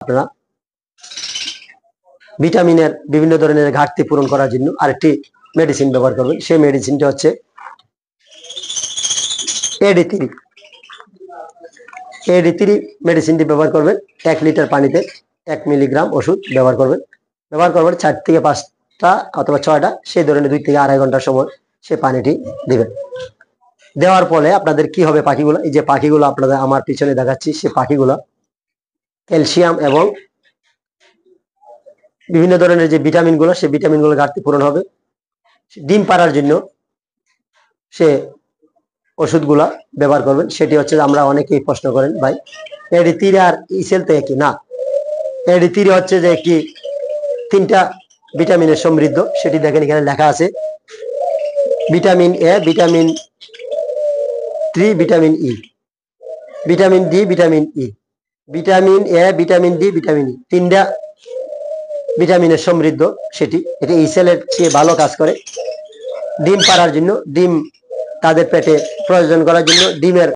আপনারা ভিটামিনের বিভিন্ন ধরনের ঘাটতি পূরণ করার জন্য আরেকটি মেডিসিন ব্যবহার করবেন। সেই মেডিসিনটা হচ্ছে AD3। AD3 মেডিসিনটি ব্যবহার করবেন 1 লিটার পানিতে 1 মিলিগ্রাম ওষুধ ব্যবহার করবেন। 4 থেকে 5টা অথবা 6টা, সেই ধরনের 2 থেকে 2.5 ঘন্টা সময় সে পানিটি দিবেন। দেওয়ার ফলে আপনাদের কি হবে, পাখিগুলো, এই যে পাখিগুলো আপনাদের আমার পিছনে দেখাচ্ছি, সে পাখিগুলো ক্যালসিয়াম এবং বিভিন্ন ধরনের যে ভিটামিনগুলো, সেই ভিটামিনগুলো ঘাটতি পূরণ হবে। ডিম পাড়ার জন্য সে ওষুধগুলা ব্যবহার করবেন। সেটি হচ্ছে, আমরা অনেকেই প্রশ্ন করেন, ভাই AD3 আর ইসেল তো একই না। AD3 হচ্ছে যে কি 3টা ভিটামিনের সমৃদ্ধ, সেটি দেখেন এখানে লেখা আছে vitamin A, vitamin 3, vitamin E, vitamin D, vitamin E, vitamin A, vitamin D, vitamin E, 3টা ভিটামিনের সমৃদ্ধ সেটি। এটি ইসেলের চেয়ে ভালো কাজ করে। ডিম পাড়ার জন্য, ডিম তাদের পেটে প্রয়োজন করার জন্য ডিমের